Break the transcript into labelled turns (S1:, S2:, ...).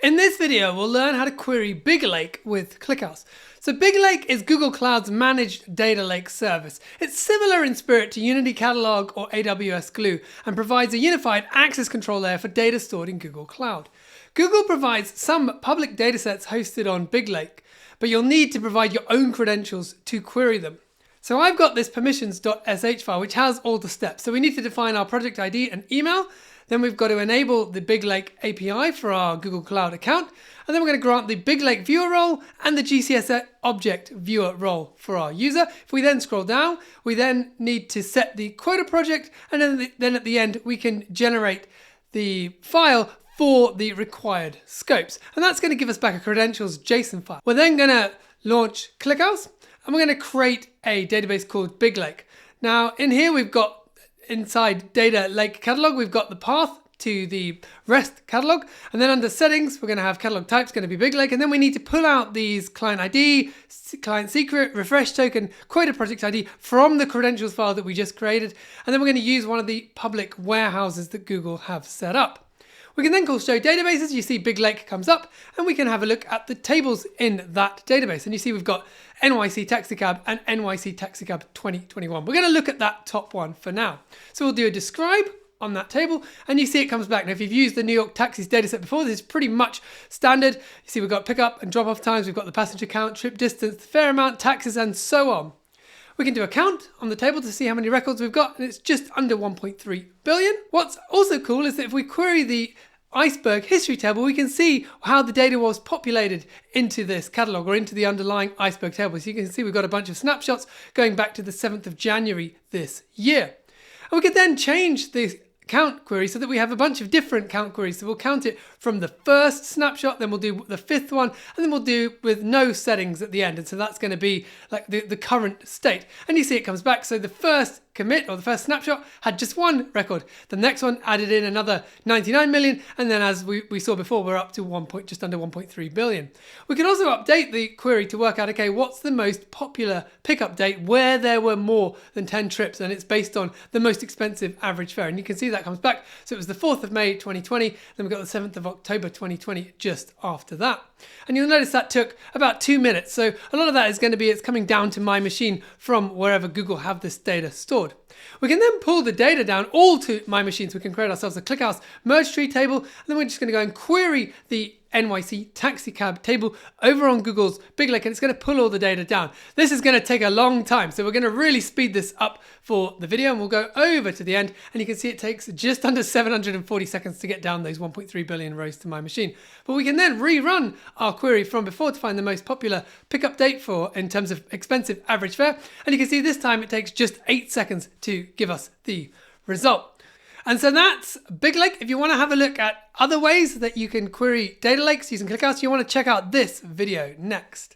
S1: In this video, we'll learn how to query BigLake with ClickHouse. So BigLake is Google Cloud's managed data lake service. It's similar in spirit to Unity Catalog or AWS Glue and provides a unified access control layer for data stored in Google Cloud. Google provides some public datasets hosted on BigLake, but you'll need to provide your own credentials to query them. So I've got this permissions.sh file which has all the steps. So we need to define our project ID and email. Then we've got to enable the BigLake API for our Google Cloud account. And then we're going to grant the BigLake viewer role and the GCS object viewer role for our user. If we then scroll down, we then need to set the quota project. And then at the end, we can generate the file for the required scopes. And that's going to give us back a credentials JSON file. We're then going to launch ClickHouse and we're going to create a database called BigLake. Now in here, we've got inside data lake catalog, we've got the path to the REST catalog, and then under settings, we're going to have catalog types going to be BigLake, and then we need to pull out these client ID, client secret, refresh token, quota project ID from the credentials file that we just created, and then we're going to use one of the public warehouses that Google have set up. We can then call show databases. You see BigLake comes up and we can have a look at the tables in that database. And you see we've got NYC Taxicab and NYC Taxicab 2021. We're going to look at that top one for now. So we'll do a describe on that table and you see it comes back. Now if you've used the New York taxis dataset before, this is pretty much standard. You see we've got pickup and drop off times. We've got the passenger count, trip distance, fare amount, taxes and so on. We can do a count on the table to see how many records we've got, and it's just under 1.3 billion. What's also cool is that if we query the Iceberg history table, we can see how the data was populated into this catalog or into the underlying Iceberg table. So you can see we've got a bunch of snapshots going back to the 7th of January this year. And we could then change the count query so that we have a bunch of different count queries. So we'll count it from the first snapshot, then we'll do the fifth one, and then we'll do with no settings at the end. And so that's going to be like the current state. And you see it comes back. So the first commit or the first snapshot had just one record. The next one added in another 99 million. And then as we saw before, we're up to just under 1.3 billion. We can also update the query to work out, okay, what's the most popular pickup date where there were more than 10 trips, and it's based on the most expensive average fare. And you can see that comes back. So it was the 4th of May 2020, then we've got the 7th of October 2020 just after that. And you'll notice that took about 2 minutes. So a lot of that is going to be, it's coming down to my machine from wherever Google have this data stored. We can then pull the data down all to my machine. So we can create ourselves a ClickHouse merge tree table. And then we're just going to go and query the NYC Taxicab table over on Google's BigLake, and it's going to pull all the data down. This is going to take a long time, so we're going to really speed this up for the video, and we'll go over to the end, and you can see it takes just under 740 seconds to get down those 1.3 billion rows to my machine. But we can then rerun our query from before to find the most popular pickup date for in terms of expensive average fare, and you can see this time it takes just 8 seconds to give us the result. And so that's BigLake. If you want to have a look at other ways that you can query data lakes using ClickHouse, you want to check out this video next.